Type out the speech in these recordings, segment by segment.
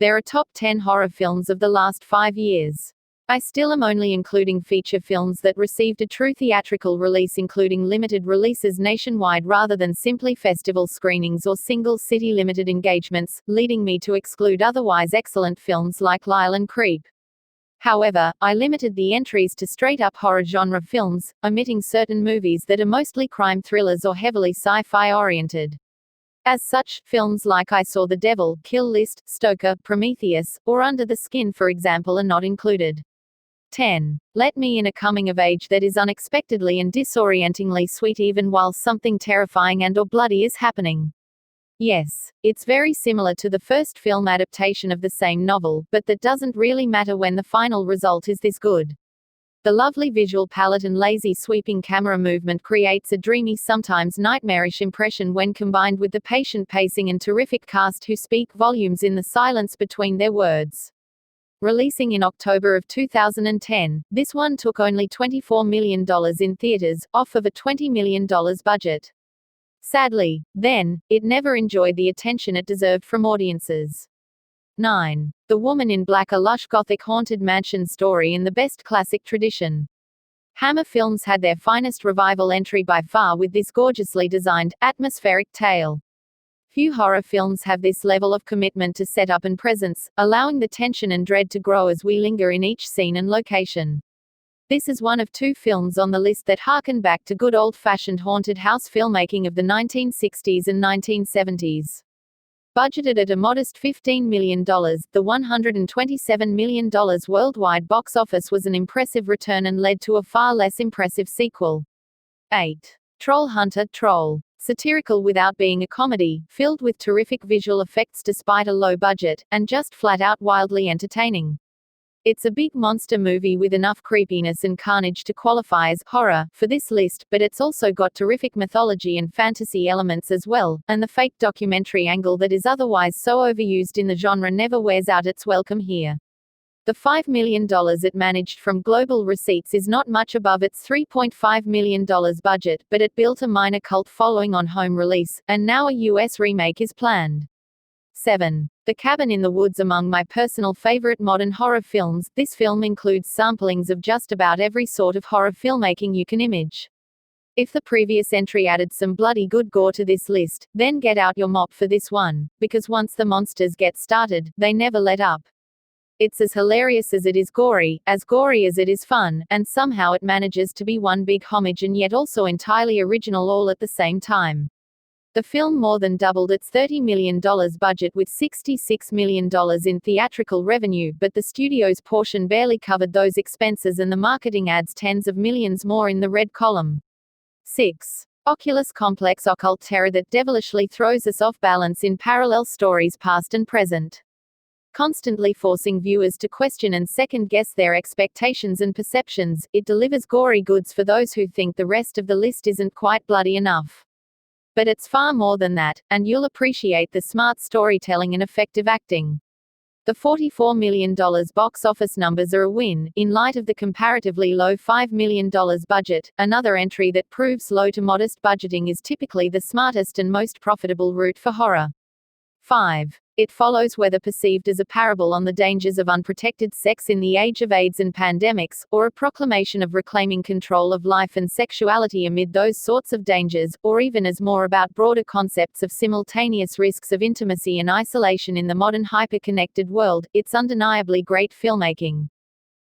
There are top 10 horror films of the last 5 years. I still am only including feature films that received a true theatrical release, including limited releases nationwide rather than simply festival screenings or single city limited engagements, leading me to exclude otherwise excellent films like Lyle and Creep. However, I limited the entries to straight-up horror genre films, omitting certain movies that are mostly crime thrillers or heavily sci-fi oriented. As such, films like I Saw the Devil, Kill List, Stoker, Prometheus, or Under the Skin, for example, are not included. 10. Let me in a coming of age that is unexpectedly and disorientingly sweet even while something terrifying and or bloody is happening. Yes, it's very similar to the first film adaptation of the same novel, but that doesn't really matter when the final result is this good. The lovely visual palette and lazy sweeping camera movement creates a dreamy, sometimes nightmarish impression when combined with the patient pacing and terrific cast who speak volumes in the silence between their words. Releasing in October of 2010, this one took only $24 million in theaters, off of a $20 million budget. Sadly, then, it never enjoyed the attention it deserved from audiences. 9. The Woman in Black, a lush Gothic haunted mansion story in the best classic tradition. Hammer Films had their finest revival entry by far with this gorgeously designed, atmospheric tale. Few horror films have this level of commitment to setup and presence, allowing the tension and dread to grow as we linger in each scene and location. This is one of 2 films on the list that harken back to good old-fashioned haunted house filmmaking of the 1960s and 1970s. Budgeted at a modest $15 million, the $127 million worldwide box office was an impressive return and led to a far less impressive sequel. 8. Troll Hunter, Troll. Satirical without being a comedy, filled with terrific visual effects despite a low budget, and just flat-out wildly entertaining. It's a big monster movie with enough creepiness and carnage to qualify as horror for this list, but it's also got terrific mythology and fantasy elements as well, and the fake documentary angle that is otherwise so overused in the genre never wears out its welcome here. The $5 million it managed from global receipts is not much above its $3.5 million budget, but it built a minor cult following on home release, and now a US remake is planned. 7. The Cabin in the Woods, among my personal favorite modern horror films. This film includes samplings of just about every sort of horror filmmaking you can image. If the previous entry added some bloody good gore to this list, then get out your mop for this one, because once the monsters get started, they never let up. It's as hilarious as it is gory as it is fun, and somehow it manages to be one big homage and yet also entirely original all at the same time. The film more than doubled its $30 million budget with $66 million in theatrical revenue, but the studio's portion barely covered those expenses and the marketing adds tens of millions more in the red column. 6. Oculus Complex, occult terror that devilishly throws us off balance in parallel stories past and present. Constantly forcing viewers to question and second-guess their expectations and perceptions, it delivers gory goods for those who think the rest of the list isn't quite bloody enough. But it's far more than that, and you'll appreciate the smart storytelling and effective acting. The $44 million box office numbers are a win, in light of the comparatively low $5 million budget. Another entry that proves low to modest budgeting is typically the smartest and most profitable route for horror. 5. It follows, whether perceived as a parable on the dangers of unprotected sex in the age of AIDS and pandemics, or a proclamation of reclaiming control of life and sexuality amid those sorts of dangers, or even as more about broader concepts of simultaneous risks of intimacy and isolation in the modern hyper-connected world. It's undeniably great filmmaking.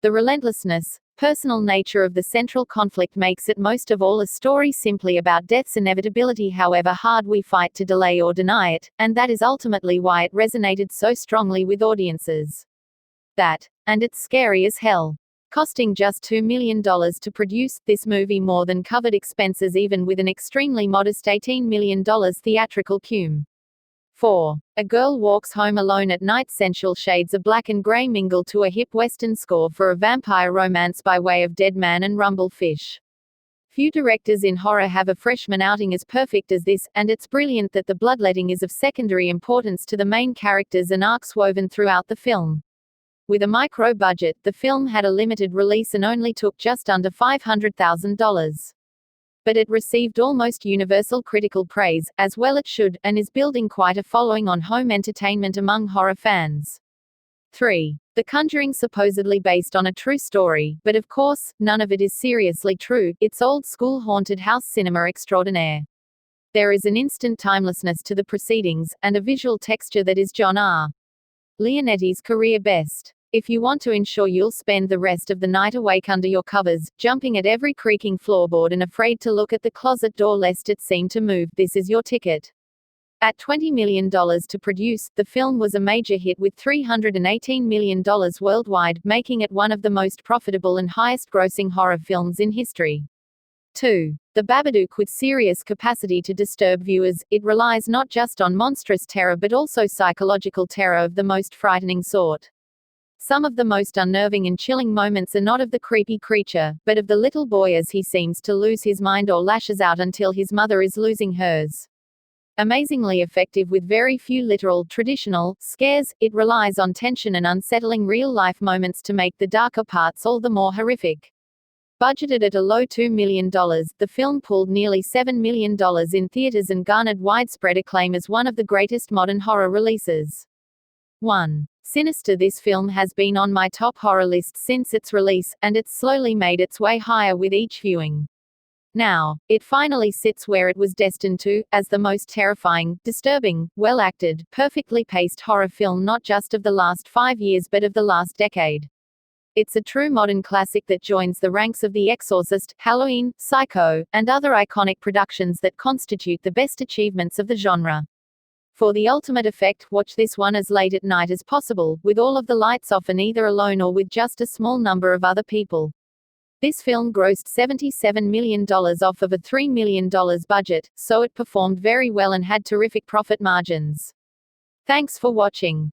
The relentlessness, personal nature of the central conflict makes it most of all a story simply about death's inevitability, however hard we fight to delay or deny it, and that is ultimately why it resonated so strongly with audiences. That, and it's scary as hell. Costing just $2 million to produce, this movie more than covered expenses even with an extremely modest $18 million theatrical cum. 4. A Girl Walks Home Alone at Night. Sensual shades of black and gray mingle to a hip western score for a vampire romance by way of Dead Man and Rumble Fish. Few directors in horror have a freshman outing as perfect as this, and it's brilliant that the bloodletting is of secondary importance to the main characters and arcs woven throughout the film. With a micro budget, the film had a limited release and only took just under $500,000. But it received almost universal critical praise, as well it should, and is building quite a following on home entertainment among horror fans. 3. The Conjuring, supposedly based on a true story, but of course, none of it is seriously true. It's old-school haunted house cinema extraordinaire. There is an instant timelessness to the proceedings, and a visual texture that is John R. Leonetti's career best. If you want to ensure you'll spend the rest of the night awake under your covers, jumping at every creaking floorboard and afraid to look at the closet door lest it seem to move, this is your ticket. At $20 million to produce, the film was a major hit with $318 million worldwide, making it one of the most profitable and highest-grossing horror films in history. 2. The Babadook. With serious capacity to disturb viewers, it relies not just on monstrous terror but also psychological terror of the most frightening sort. Some of the most unnerving and chilling moments are not of the creepy creature, but of the little boy as he seems to lose his mind or lashes out until his mother is losing hers. Amazingly effective with very few literal, traditional scares, it relies on tension and unsettling real-life moments to make the darker parts all the more horrific. Budgeted at a low $2 million, the film pulled nearly $7 million in theaters and garnered widespread acclaim as one of the greatest modern horror releases. 1. Sinister. This film has been on my top horror list since its release, and it's slowly made its way higher with each viewing. Now, it finally sits where it was destined to, as the most terrifying, disturbing, well-acted, perfectly paced horror film not just of the last 5 years but of the last decade. It's a true modern classic that joins the ranks of The Exorcist, Halloween, Psycho, and other iconic productions that constitute the best achievements of the genre. For the ultimate effect, watch this one as late at night as possible, with all of the lights off and either alone or with just a small number of other people. This film grossed $77 million off of a $3 million budget, so it performed very well and had terrific profit margins. Thanks for watching.